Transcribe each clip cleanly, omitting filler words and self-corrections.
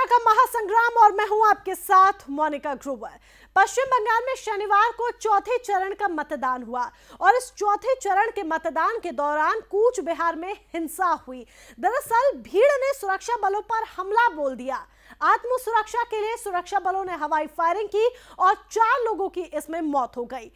का महासंग्राम और मैं हूं आपके साथ मोनिका ग्रोवर। पश्चिम बंगाल में शनिवार को चौथे चरण का मतदान हुआ और इस चौथे चरण के मतदान के दौरान कूच बिहार में हिंसा हुई। दरअसल भीड़ ने सुरक्षा बलों पर हमला बोल दिया। आत्म सुरक्षा के लिए सुरक्षा बलों ने हवाई फायरिंग की और 4 लोगों की इसमें मौत हो गई।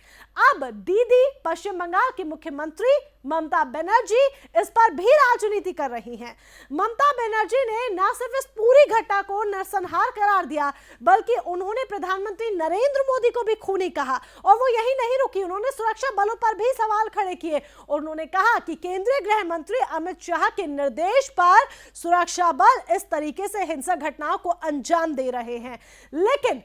अब दीदी पश्चिम बंगाल की मुख्यमंत्री ममता बनर्जी इस पर भी राजनीति कर रही हैं। ममता बनर्जी ने न सिर्फ इस पूरी घटना को नरसंहार करार दिया, बल्कि उन्होंने प्रधानमंत्री नरेंद्र मोदी को भी खूनी कहा। और वो यही नहीं रुकी, उन्होंने सुरक्षा बलों पर भी सवाल खड़े किए। उन्होंने कहा कि केंद्रीय गृह मंत्री अमित शाह के निर्देश पर सुरक्षा बल इस तरीके से हिंसक घटनाओं को अंजाम दे रहे हैं। लेकिन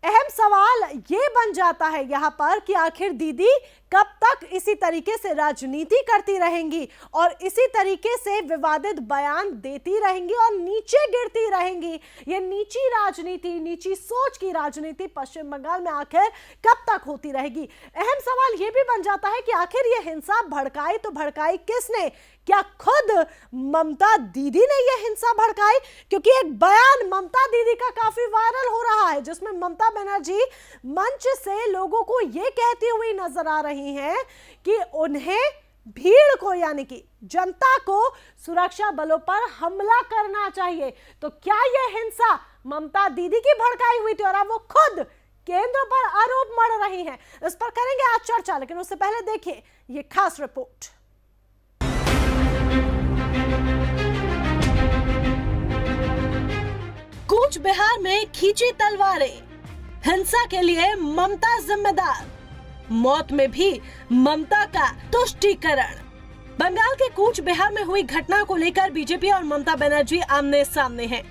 अहम सवाल यह बन जाता है यहां पर कि आखिर दीदी कब तक इसी तरीके से राजनीति करती रहेंगी और इसी तरीके से विवादित बयान देती रहेंगी और नीचे गिरती रहेंगी। ये नीची राजनीति, नीची सोच की राजनीति पश्चिम बंगाल में आखिर कब तक होती रहेगी। अहम सवाल यह भी बन जाता है कि आखिर ये हिंसा भड़काई तो भड़काई किसने? क्या खुद ममता दीदी ने यह हिंसा भड़काई? क्योंकि एक बयान ममता दीदी का काफी वायरल हो रहा है, जिसमें ममता बनर्जी मंच से लोगों को यह कहती हुई नजर आ रही हैं कि उन्हें भीड़ को, यानी कि जनता को सुरक्षा बलों पर हमला करना चाहिए। तो क्या यह हिंसा ममता दीदी की भड़काई हुई थी और अब वो खुद केंद्र पर आरोप मढ़ रही हैं? इस पर करेंगे आज चर्चा, लेकिन उससे पहले देखिए ये खास रिपोर्ट। कूच बिहार में खींची तलवारें, हिंसा के लिए ममता जिम्मेदार, मौत में भी ममता का तुष्टीकरण। बंगाल के कूच बिहार में हुई घटना को लेकर बीजेपी और ममता बनर्जी आमने सामने हैं।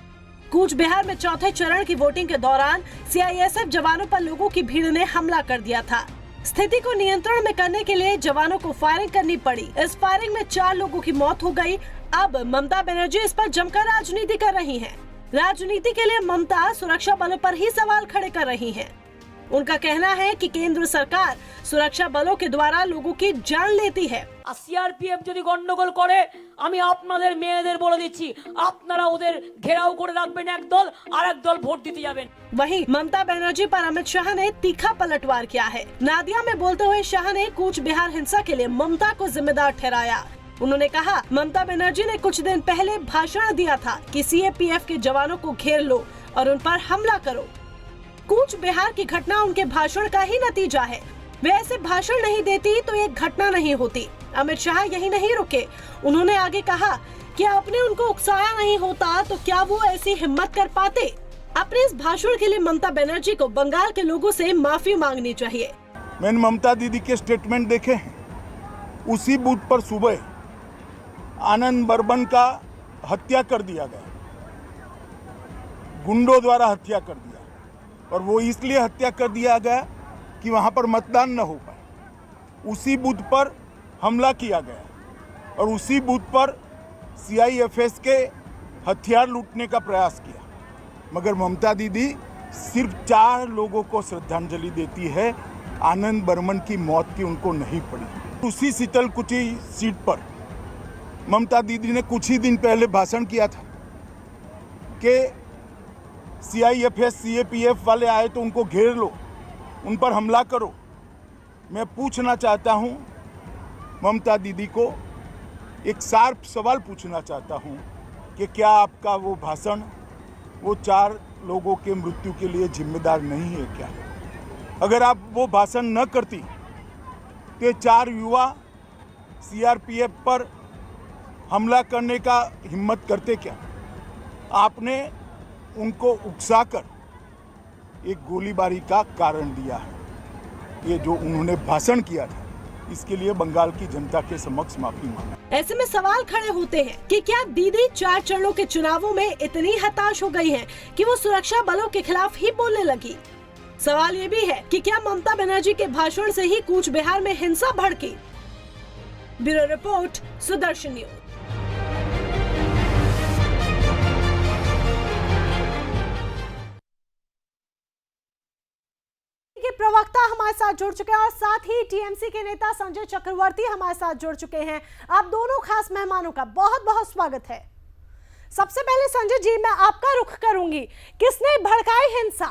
कूच बिहार में चौथे चरण की वोटिंग के दौरान सीआईएसएफ जवानों पर लोगों की भीड़ ने हमला कर दिया था। स्थिति को नियंत्रण में करने के लिए जवानों को फायरिंग करनी पड़ी। इस फायरिंग में 4 लोगों की मौत हो गई। अब ममता बनर्जी इस पर जमकर राजनीति कर रही हैं। राजनीति के लिए ममता सुरक्षा बलों पर ही सवाल खड़े कर रही हैं। उनका कहना है कि केंद्र सरकार सुरक्षा बलों के द्वारा लोगों की जान लेती है। सीआरपीएफ যদি গন্ডগোল করে আমি আপনাদের মেয়েদের বলে দিচ্ছি আপনারা ওদের ঘেরাও করে রাখবেন এক দল আর এক দল ভোট দিতে যাবেন। वहीं ममता बनर्जी पर अमित शाह ने तीखा पलटवार किया है। नादिया में बोलते हुए शाह ने कूच बिहार हिंसा के लिए ममता को जिम्मेदार ठहराया। उन्होंने कहा ममता बनर्जी ने कुछ दिन पहले भाषण दिया था कि सीएपीएफ के जवानों को घेर लो और उन पर हमला करो। कूच बिहार की घटना उनके भाषण का ही नतीजा है। वे ऐसे भाषण नहीं देती तो ये घटना नहीं होती। अमित शाह यही नहीं रुके, उन्होंने आगे कहा कि आपने उनको उकसाया नहीं होता तो क्या वो ऐसी हिम्मत कर पाते? अपने इस भाषण के लिए ममता बनर्जी को बंगाल के लोगों से माफी मांगनी चाहिए। मैंने ममता दीदी के स्टेटमेंट देखे हैं। उसी बूथ पर सुबह आनंद बर्मन का हत्या कर दिया गया, गुंडों द्वारा हत्या कर दिया, और वो इसलिए हत्या कर दिया गया कि वहां पर मतदान न हो पाए। उसी बूथ पर हमला किया गया और उसी बूथ पर सीआईएफएस के हथियार लूटने का प्रयास किया। मगर ममता दीदी सिर्फ 4 लोगों को श्रद्धांजलि देती है, आनंद बर्मन की मौत की उनको नहीं पड़ी। उसी शीतलकुची सीट पर ममता दीदी ने कुछ ही दिन पहले भाषण किया था कि सीआईएफएस सीएपीएफ वाले आए तो उनको घेर लो, उन पर हमला करो। मैं पूछना चाहता हूं ममता दीदी को, एक शार्प सवाल पूछना चाहता हूं कि क्या आपका वो भाषण वो 4 लोगों के मृत्यु के लिए जिम्मेदार नहीं है क्या? अगर आप वो भाषण न करती तो 4 युवा सीआरपीएफ पर हमला करने का हिम्मत करते क्या? आपने उनको उकसाकर एक गोलीबारी का कारण दिया है। ये जो उन्होंने भाषण किया था, इसके लिए बंगाल की जनता के समक्ष माफी मांगा। ऐसे में सवाल खड़े होते हैं कि क्या दीदी 4 चरणों के चुनावों में इतनी हताश हो गई हैं कि वो सुरक्षा बलों के खिलाफ ही बोलने लगी? सवाल ये भी है कि क्या ममता बनर्जी के भाषण से ही कूच बिहार में हिंसा भड़की? Bureau report, Sudarshan news. प्रवक्ता हमारे साथ जुड़ चुके हैं और साथ ही टीएमसी के नेता संजय चक्रवर्ती हमारे साथ जुड़ चुके हैं। आप दोनों खास मेहमानों का बहुत बहुत स्वागत है। सबसे पहले संजय जी मैं आपका रुख करूंगी, किसने भड़काई हिंसा?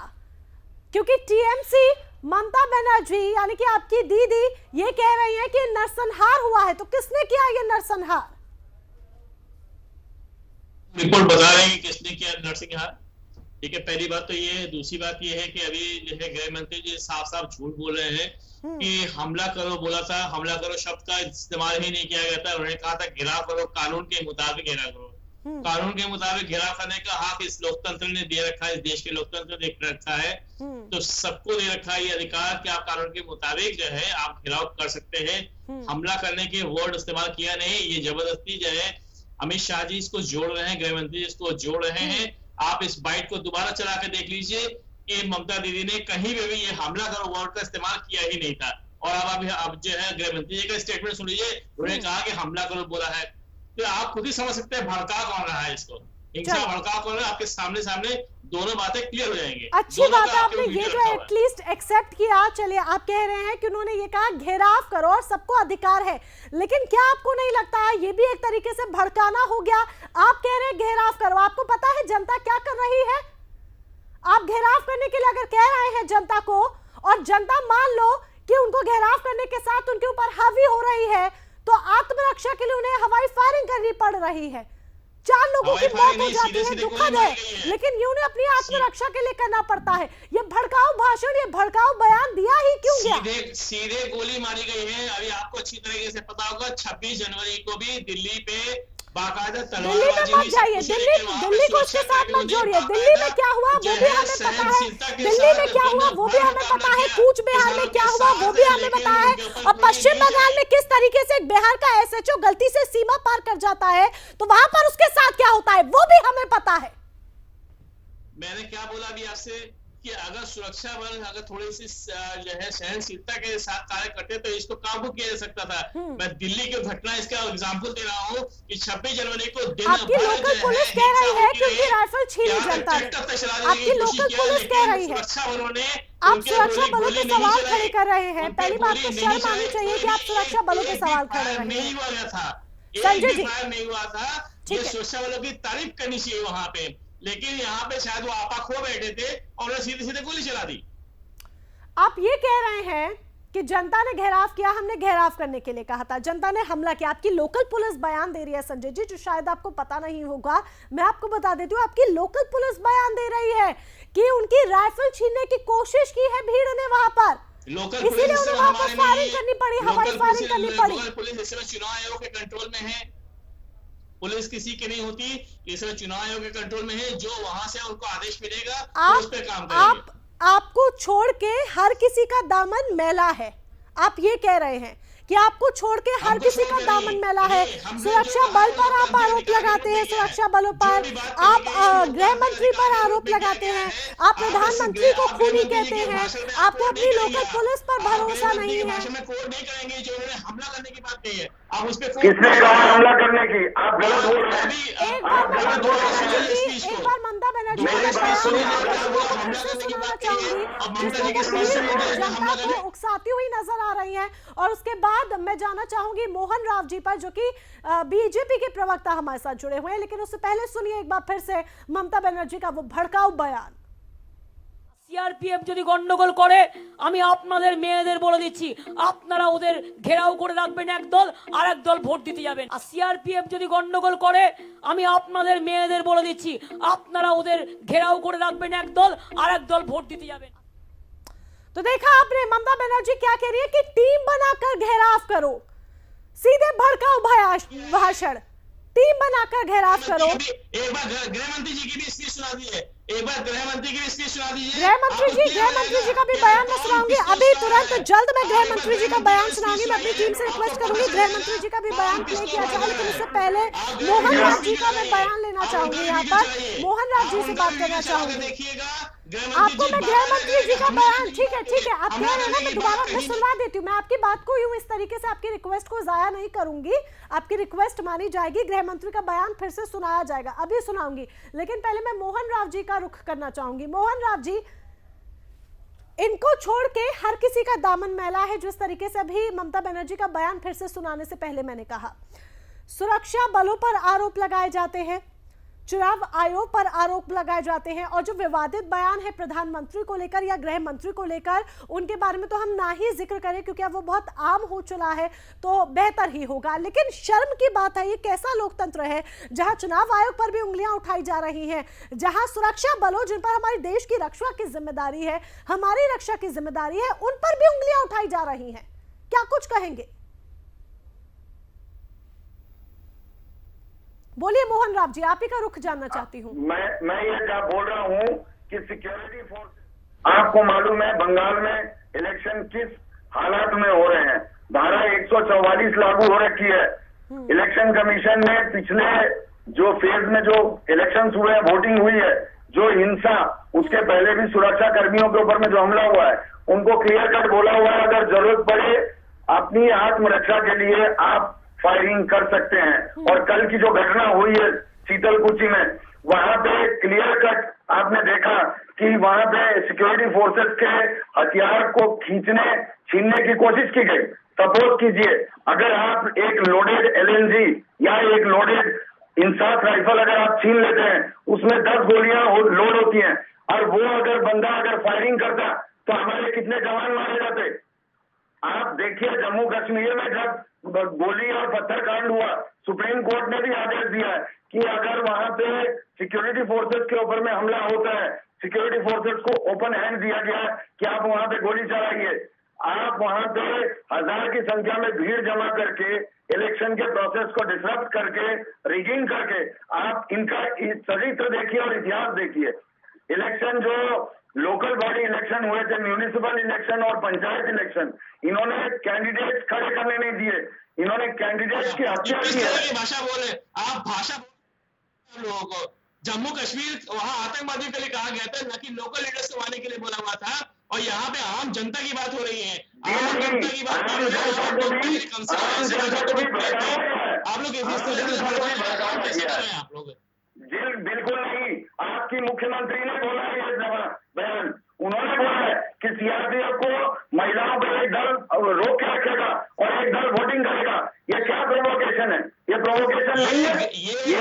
क्योंकि टीएमसी ममता बनर्जी यानी कि आपकी दीदी ये कह रही है कि नरसंहार हुआ है, तो किसने किया ये नरसंहार? रिपोर्ट बता रहे हैं कि किसने किया नरसंहार। ठीक है, पहली बात तो ये। दूसरी बात ये है कि अभी जो है गृह मंत्री जी साफ साफ झूठ बोल रहे हैं कि हमला करो बोला था, हमला करो शब्द का इस्तेमाल ही नहीं किया गया था। उन्होंने कहा था घेराव करो, कानून के मुताबिक घेराव करो। कानून के मुताबिक घेराव करने का हक इस लोकतंत्र ने दे रखा है, इस देश के लोकतंत्र ने दे रखा है। तो सबको दे रखा है ये अधिकार कि आप कानून के मुताबिक जो है आप घेराव कर सकते हैं। हमला करने के वर्ड इस्तेमाल किया नहीं, ये जबरदस्ती जो है अमित शाह जी इसको जोड़ रहे हैं, गृह मंत्री इसको जोड़ रहे हैं। आप इस बाइट को दोबारा चला के देख लीजिए कि ममता दीदी ने कहीं पे भी ये हमला करो वर्ड का इस्तेमाल किया ही नहीं था। और अब जो है गृह मंत्री जी का स्टेटमेंट सुन लीजिए, उन्होंने कहा कि हमला करो बोला है। तो आप खुद ही समझ सकते हैं भड़का कौन रहा है इसको, हिंसा भड़का कौन रहा है। आपके सामने सामने दोनों बातें क्लियर हो जाएंगी। अच्छी बात है, आपने ये जो एटलीस्ट एक्सेप्ट किया। चलिए, आप कह रहे हैं कि उन्होंने ये कहा घेराव करो और सबको अधिकार है, लेकिन क्या आपको नहीं लगता है ये भी एक तरीके से भड़काना हो गया? आप कह रहे हैं घेराव करो, आपको पता है जनता क्या कर रही है? आप घेराव करने के लिए अगर कह रहे हैं जनता को, और जनता मान लो कि उनको घेराव करने के साथ उनके ऊपर हावी हो रही है, तो आत्मरक्षा के लिए उन्हें हवाई फायरिंग करनी पड़ रही है। 4 लोगों की मौत हो जाती है, दुखद है, लेकिन ये उन्हें अपनी आत्मरक्षा के लिए करना पड़ता है। ये भड़काऊ भाषण, ये भड़काऊ बयान दिया ही क्यों गया? सीधे गोली मारी गई है। अभी आपको अच्छी तरीके से पता होगा 26 जनवरी को भी दिल्ली पे बाकायदा तलवारबाजी मत जाइए, दिल्ली को उसके साथ मत जोड़िए। दिल्ली में क्या हुआ वो भी हमें पता है, दिल्ली में क्या हुआ वो भी हमें पता है, कूच बिहार में क्या हुआ वो भी हमें पता है, और पश्चिम बंगाल में किस तरीके से एक बिहार का एसएचओ गलती से सीमा पार कर जाता है, तो वहां पर उसके साथ क्या होता है वो भी हमें पता है। मैंने क्या बोला अभी आपसे कि अगर सुरक्षा बल अगर थोड़ी सी जो है सहनशीलता के साथ कार्य करते तो इसको काबू किया जा सकता था। मैं दिल्ली की घटना इसका एग्जांपल दे रहा हूँ कि 26 जनवरी को दिन आपकी लोकल पुलिस कह रही है कि उनकी राइफल छीनी जनता ने। आपकी लोकल पुलिस कह रही है, सुरक्षा बलों ने, आप सुरक्षा बलों के सवाल खड़े कर रहे हैं। पहली बात तो शर्म आनी चाहिए कि आप सुरक्षा बलों के सवाल खड़े रहे हैं। नहीं हुआ गया था, संजय जी नहीं हुआ था। ये सुरक्षा बलों की तारीफ करनी चाहिए वहां पे, लेकिन यहाँ पे शायद वो आपा खो बैठे थे और उन्हें सीधे सीधे गोली चला दी। आप ये कह रहे हैं कि जनता ने घेराव किया, हमने घेराव करने के लिए कहा था, जनता ने हमला किया। आपकी लोकल पुलिस बयान दे रही है संजय जी, जो शायद आपको पता नहीं होगा, मैं आपको बता देती हूँ। आपकी लोकल पुलिस बयान दे रही है कि उनकी राइफल छीनने की कोशिश की है भीड़ ने वहां पर, इसीलिए उन्हें वहां पर फायरिंग करनी पड़ी, हवाई फायरिंग करनी पड़ी। पुलिस इस समय चुनाव आयोग के कंट्रोल में है, पुलिस किसी की नहीं होती, इस समय चुनाव आयोग के कंट्रोल में है। जो वहां से उनको आदेश मिलेगा तो उस पे काम करेंगे। आपको छोड़ के हर किसी का दामन मैला है, आप ये कह रहे हैं कि आपको छोड़ के हर किसी का दामन मैला है। सुरक्षा बल पर आप आरोप लगाते हैं, सुरक्षा बलों पर आप गृह मंत्री पर आरोप लगाते हैं, आप प्रधानमंत्री को खूनी कहते हैं, आपको अपनी लोकल पुलिस पर भरोसा नहीं है। हमला करने की बात कही है, आप उस पे किसने कहा हमला करने की? आप गलत बोल रहे हैं। एक बार ममता बनर्जी जनता को उकसाती हुई नजर आ रही है, और उसके बाद मैं जानना चाहूंगी मोहन राव जी पर, जो कि बीजेपी के प्रवक्ता हमारे साथ जुड़े हुए हैं। लेकिन उससे पहले सुनिए एक बार फिर से ममता बनर्जी का वो भड़काऊ बयान। সিআরপিএফ যদি গন্ডগোল করে আমি আপনাদের মেয়েদের বলে দিচ্ছি আপনারা ওদের ঘেরাও করে রাখবেন একদল, আর একদল ভোট দিতে যাবেন। আর সিআরপিএফ যদি গন্ডগোল করে আমি আপনাদের মেয়েদের বলে দিচ্ছি আপনারা ওদের ঘেরাও করে রাখবেন একদল, আর একদল ভোট দিতে যাবেন। तो देखा आपने ममता बनर्जी क्या कह रही है कि टीम बनाकर घेराव करो, सीधे भड़काऊ भाषण, टीम बनाकर घेराव करो। एक बार गृह मंत्री जी की भी स्पीच सुना दी है, एक बार गृह मंत्री की भी स्पीच सुना दीजिए। गृह मंत्री जी का भी बयान मैं सुनाऊंगी अभी तुरंत, जल्द मैं गृह मंत्री जी का बयान सुनाऊंगी। मैं अपनी टीम से रिक्वेस्ट करूंगी गृह मंत्री जी का भी बयान प्ले किया जाए, लेकिन उससे पहले मोहन राव जी का मैं बयान लेना चाहूंगी। यहाँ पर मोहन राव जी से बात करना चाहूंगी। आपको मैं गृह मंत्री जी का बयान, ठीक है आप कह रहे हैं ना, मैं दोबारा मैं सुनवा देती हूँ। मैं आपकी बात को यूं इस तरीके से आपकी रिक्वेस्ट को जाया नहीं करूंगी, आपकी रिक्वेस्ट मानी जाएगी, गृह मंत्री का बयान फिर से सुनाया जाएगा, अभी सुनाऊंगी। लेकिन पहले मैं मोहन राव जी का रुख करना चाहूंगी। मोहन राव जी, इनको छोड़ के हर किसी का दामन मैला है, जिस तरीके से अभी ममता बनर्जी का बयान फिर से सुनाने से पहले मैंने कहा, सुरक्षा बलों पर आरोप लगाए जाते हैं, चुनाव आयोग पर आरोप लगाए जाते हैं और जो विवादित बयान है प्रधानमंत्री को लेकर या गृह मंत्री को लेकर, उनके बारे में तो हम ना ही जिक्र करें क्योंकि अब वो बहुत आम हो चला है, तो बेहतर ही होगा। लेकिन शर्म की बात है, ये कैसा लोकतंत्र है जहां चुनाव आयोग पर भी उंगलियां उठाई जा रही हैं, जहां सुरक्षा बलों जिन पर हमारे देश की रक्षा की जिम्मेदारी है, हमारी रक्षा की जिम्मेदारी है, उन पर भी उंगलियां उठाई जा रही हैं। क्या कुछ कहेंगे? बोलिए मोहन राव जी, आप ही का रुख जानना चाहती हूँ। मैं ये क्या बोल रहा हूँ कि सिक्योरिटी फोर्स, आपको मालूम है बंगाल में इलेक्शन किस हालात में हो रहे हैं। धारा 144 लागू हो रखी है। इलेक्शन कमीशन ने पिछले जो फेज में जो इलेक्शन हुए हैं, वोटिंग हुई है, जो हिंसा, उसके पहले भी सुरक्षा कर्मियों के ऊपर में जो हमला हुआ है, उनको क्लियर कट बोला हुआ है अगर जरूरत पड़े अपनी आत्मरक्षा के लिए आप फायरिंग कर सकते हैं। और कल की जो घटना हुई है शीतलकुची में, वहां पे क्लियर कट आपने देखा कि वहां पे सिक्योरिटी फोर्सेस के हथियार को छीनने की कोशिश की गई। सपोज कीजिए अगर आप एक लोडेड एलएनजी या एक लोडेड इंसास राइफल अगर आप छीन लेते हैं, उसमें 10 गोलियां लोड होती हैं, और वो अगर बंदा अगर फायरिंग करता तो हमारे कितने जवान मारे जाते। आप देखिए जम्मू कश्मीर में जब गोली और पत्थर कांड हुआ, सुप्रीम कोर्ट ने भी आदेश दिया है कि अगर वहां पे सिक्योरिटी फोर्सेस के ऊपर में हमला होता है, सिक्योरिटी फोर्सेस को ओपन हैंड दिया गया है कि आप वहां पे गोली चलाइए। आप वहां पे 1000 की संख्या में भीड़ जमा करके इलेक्शन के प्रोसेस को डिसरप्ट करके, रिगिंग करके, आप इनका चरित्र देखिए और इतिहास देखिए। इलेक्शन जो लोकल बॉडी इलेक्शन हुए थे, म्यूनिसिपल इलेक्शन और पंचायत इलेक्शन, इन्होंने कैंडिडेट्स खड़े करने नहीं दिए, इन्होंने कैंडिडेट्स की हत्या की है। भाषा बोले आप, भाषा लोगों को जम्मू कश्मीर वहां आतंकवादियों के लिए कहा गया था, न कि लोकल लीडर्स को आने के लिए बोला हुआ था। और यहाँ पे आम जनता की बात हो रही है, आम जनता की बात हो रही है। आप लोग बिल्कुल नहीं, आपकी मुख्यमंत्री ने बोला है ये बयान, उन्होंने बोला है कि सीआरपीएफ को महिलाओं पर एक दल रोक के रखेगा और एक दल वोटिंग करेगा। ये क्या प्रोवोकेशन है? ये प्रोवोकेशन नहीं है, ये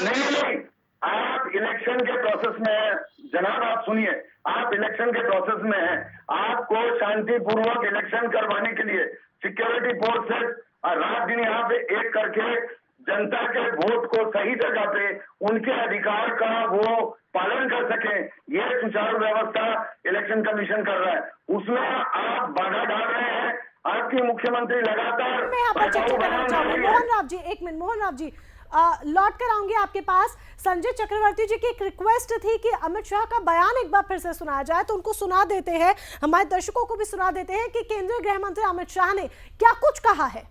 नहीं। आप इलेक्शन के प्रोसेस में हैं जनाब, आप सुनिए, आप इलेक्शन के प्रोसेस में हैं, आपको शांतिपूर्वक इलेक्शन करवाने के लिए सिक्योरिटी फोर्सेस रात दिन यहाँ पे एक करके जनता के वोट को सही जगह पे उनके अधिकार का वो पालन कर सके, ये सुचारू व्यवस्था इलेक्शन कमीशन कर रहा है। उसमें आप बाधा डाल रहे हैं। आपकी मुख्यमंत्री लगातार मैं यहाँ पर चर्चा करना चाहूंगी। मोहन राव जी, एक मिनट मोहन राव जी, लौट कर आऊंगी आपके पास। संजय चक्रवर्ती जी की एक रिक्वेस्ट थी कि अमित शाह का बयान एक बार फिर से सुनाया जाए, तो उनको सुना देते हैं, हमारे दर्शकों को भी सुना देते हैं कि केंद्रीय गृह मंत्री अमित शाह ने क्या कुछ कहा है।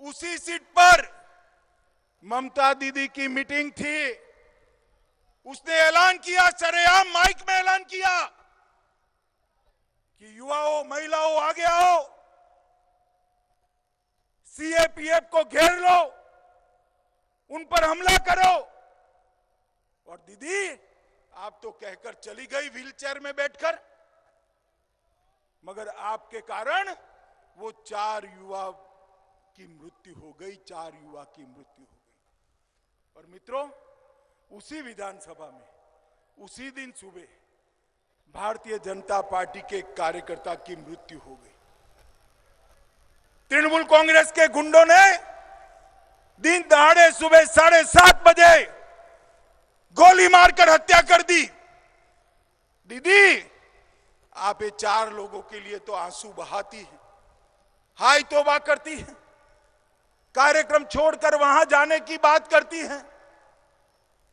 उसी सीट पर ममता दीदी की मीटिंग थी, उसने ऐलान किया, सरेआम माइक में ऐलान किया कि युवाओं, महिलाओं आगे आओ, सीएपीएफ को घेर लो, उन पर हमला करो। और दीदी आप तो कहकर चली गई व्हीलचेयर में बैठकर, मगर आपके कारण वो 4 युवा की मृत्यु हो गई, 4 युवा की मृत्यु हो गई। और मित्रों, उसी विधानसभा में उसी दिन सुबह भारतीय जनता पार्टी के एक कार्यकर्ता की मृत्यु हो गई। तृणमूल कांग्रेस के गुंडों ने दिन दहाड़े सुबह 7:30 बजे गोली मारकर हत्या कर दी। दीदी आप ये 4 लोगों के लिए तो आंसू बहाती है, हाय तौबा करती है, कार्यक्रम छोड़कर वहां जाने की बात करती हैं,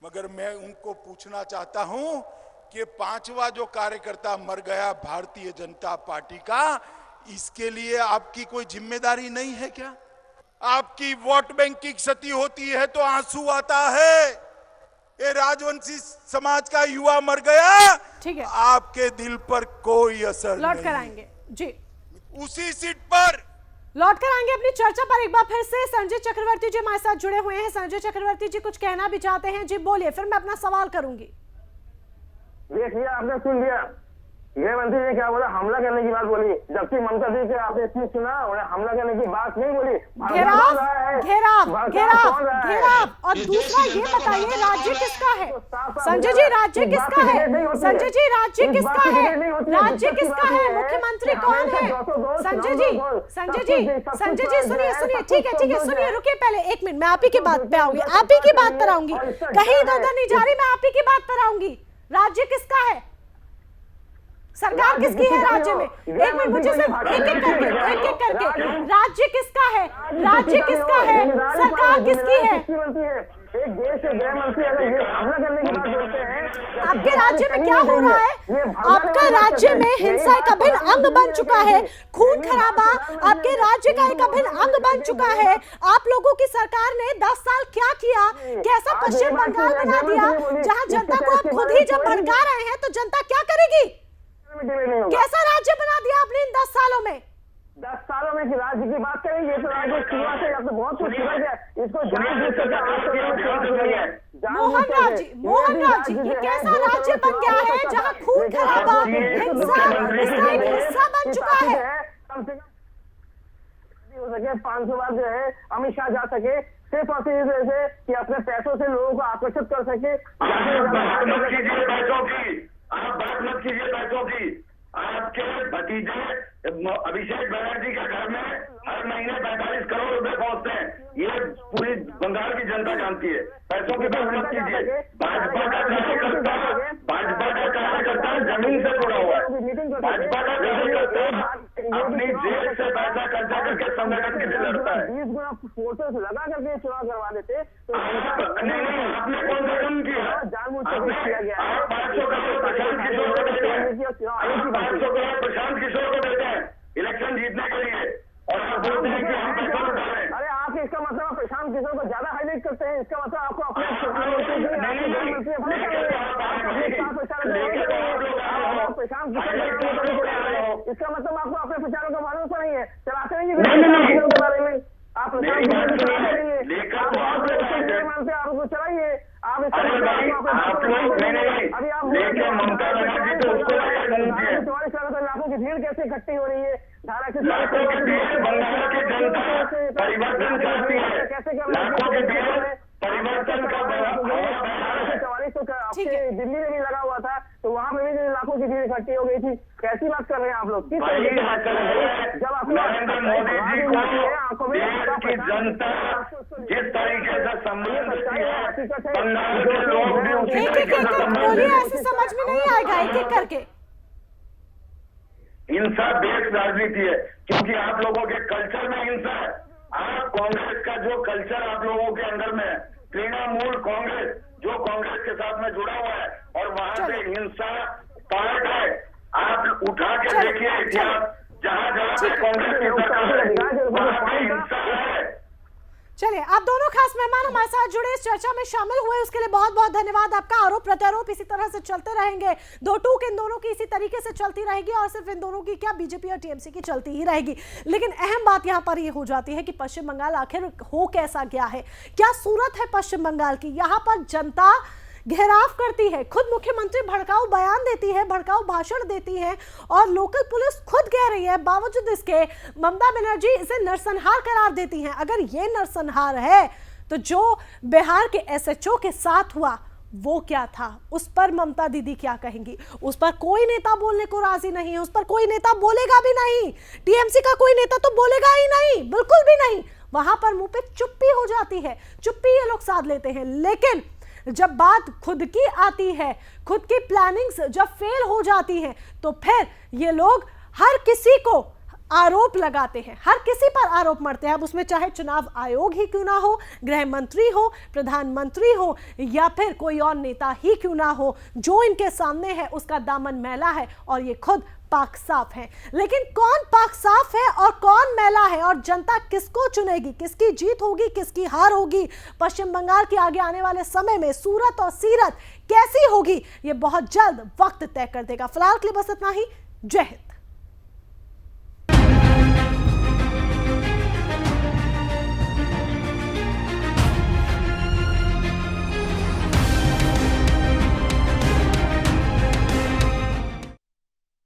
मगर मैं उनको पूछना चाहता हूं कि 5वां जो कार्यकर्ता मर गया भारतीय जनता पार्टी का, इसके लिए आपकी कोई जिम्मेदारी नहीं है क्या? आपकी वोट बैंक की क्षति होती है तो आंसू आता है। ये राजवंशी समाज का युवा मर गया, ठीक है, आपके दिल पर कोई असर नहीं। लौट कर आएंगे जी, उसी सीट पर लौट कर आएंगे अपनी चर्चा पर। एक बार फिर से संजय चक्रवर्ती जी हमारे साथ जुड़े हुए हैं। संजय चक्रवर्ती जी कुछ कहना भी चाहते हैं? जी बोलिए, फिर मैं अपना सवाल करूंगी। देखिए आपने सुन लिया, गृह मंत्री ने क्या बोला, हमला करने की बात बोली, जबकि ममता दी के आपने स्पीच सुना, उन्हें हमला करने की बात नहीं बोली। घेराव और दूसरा ये बताइए राज्य किसका है संजय जी, राज्य किसका है संजय जी, राज्य किसका है, राज्य किसका है, मुख्यमंत्री कौन है संजय जी, संजय जी सुनिए, ठीक है सुनिए, रुकिए पहले 1 मिनट, मैं आप ही की बात पे आऊंगी, आप ही की बात पर आऊंगी, कहीं इधर उधर नहीं जा रही, मैं आप ही की बात पर आऊंगी। राज्य किसका है, सरकार किसकी है राज्य में, 1 मिनट मुझे सिर्फ एक एक करके राज्य किसका है, राज्य किसका है, सरकार किसकी है, एक देश के गृह मंत्री अगर ये हमला करने की बात बोलते हैं, आपके राज्य में क्या हो रहा है, आपका राज्य में हिंसा एक अभिन्न अंग बन चुका है, खून खराबा आपके राज्य का एक अभिन्न अंग बन चुका है। आप लोगों की सरकार ने 10 साल क्या किया, कैसा पश्चिम बंगाल बना दिया, जहां जनता को आप खुद ही जब भड़का रहे हैं तो जनता क्या करेगी, कैसा राज्य बना दिया आपने इन 10 सालों में, 10 सालों में कि राज्य की बात करेंगे, ये तो राज्य शुरुआत से अब तो बहुत कुछ सुधर गया, इसको जानबूझ करके मोहन राज जी, ये कैसा राज्य बन गया है जहां खून खराबा हिंसा इसका एक हिस्सा बन चुका है। कम से कम हो सके 500 बार जो है अमित शाह जा सके, सिर्फ और सिर्फ ऐसे कि अपने पैसों से लोगों को आकर्षित कर सके। आप बात मत कीजिए पैसों की, आपके भतीजे अभिषेक बनर्जी के घर में हर महीने 45 करोड़ रुपए पहुंचते हैं, ये पूरी बंगाल की जनता जानती है। पैसों की बात मत कीजिए। भाजपा का कार्यकर्ता जमीन से जुड़ा हुआ है, भाजपा का कार्यकर्ता अपनी जेब से पैसा खर्चा करके संगठन के लिए लड़ता है। 20 गुना फोर्सेस लगा करके चुनाव करवा देते तो नहीं, आपने कौन सा काम किया, जानबूझ करके किया गया है। 500 करोड़ प्रशांत किशोर को देते हैं, 500 करोड़ प्रशांत किशोर को देते हैं इलेक्शन जीतने के लिए, और आप बोलते हैं कि हम पैसा उठा रहे हैं। अरे आप इसका मतलब आप प्रशांत किशोर को ज्यादा हाईलाइट करते हैं, इसका मतलब आपको अपने प्रशांत किशोर, इसका मतलब आपको अपने प्रचारों का भरोसा नहीं है, चलाते नहीं के बारे में आप प्रशांत आपको चलाइए, आप अभी आप 44 लाखों की भीड़ कैसे इकट्ठी हो रही है, धारा की बंगाल की जनता परिवर्तन चाहती है, लाखों की भीड़ परिवर्तन का 44 तो आपके दिल्ली में भी लगा हुआ था, तो वहां पे भी लाखों की भीड़ इकट्ठी हो गई थी। कैसी बात कर रहे हैं आप लोग, किस तरीके की बात कर रहे हैं, जब आप नरेंद्र मोदी जी को देश की जनता जिस तरीके से सम्मान करती है, बंगाल के लोग भी उसी तरीके से सम्मान बोलिए, ऐसे समझ में नहीं आएगा एक एक करके। हिंसा बेस्ड राजनीति है, क्योंकि आप लोगों के कल्चर में हिंसा है। आप कांग्रेस का जो कल्चर आप लोगों के अंदर में है, तृणमूल कांग्रेस जो कांग्रेस के साथ में जुड़ा हुआ है, और वहां से हिंसा पार्ट है। आप उठा के देखिए इतिहास, जहां जहां पे कांग्रेस की सरकार है वहां पे हिंसा है। चलिए, आप दोनों खास मेहमान हमारे साथ जुड़े, इस चर्चा में शामिल हुए, उसके लिए बहुत बहुत धन्यवाद आपका। आरोप प्रत्यारोप इसी तरह से चलते रहेंगे, दो टूक इन दोनों की इसी तरीके से चलती रहेगी, और सिर्फ इन दोनों की क्या, बीजेपी और टीएमसी की चलती ही रहेगी। लेकिन अहम बात यहाँ पर ये हो जाती है कि पश्चिम बंगाल आखिर हो कैसा गया है, क्या सूरत है पश्चिम बंगाल की। यहाँ पर जनता घेराव करती है, खुद मुख्यमंत्री भड़काऊ बयान देती है, भड़काऊ भाषण देती है, और लोकल पुलिस खुद कह रही है, बावजूद इसके ममता बनर्जी इसे नरसंहार करार देती हैं। अगर ये नरसंहार है तो जो बिहार के एसएचओ के साथ हुआ वो क्या था, उस पर ममता दीदी क्या कहेंगी। उस पर कोई नेता बोलने को राजी नहीं है, उस पर कोई नेता बोलेगा भी नहीं, टीएमसी का कोई नेता तो बोलेगा ही नहीं, बिल्कुल भी नहीं। वहां पर मुंह पे चुप्पी हो जाती है, चुप्पी ये लोग साध लेते हैं। लेकिन जब बात खुद की आती है, खुद की प्लानिंग्स जब फेल हो जाती है, तो फिर ये लोग हर किसी को आरोप लगाते हैं, हर किसी पर आरोप मरते हैं। अब उसमें चाहे चुनाव आयोग ही क्यों ना हो, गृह मंत्री हो, प्रधानमंत्री हो, या फिर कोई और नेता ही क्यों ना हो, जो इनके सामने है उसका दामन मैला है, और ये खुद पाक साफ है। लेकिन कौन पाक साफ है और कौन मैला है, और जनता किसको चुनेगी, किसकी जीत होगी, किसकी हार होगी, पश्चिम बंगाल के आगे आने वाले समय में सूरत और सीरत कैसी होगी, ये बहुत जल्द वक्त तय कर देगा। फिलहाल के लिए बस इतना ही। जय हिंद।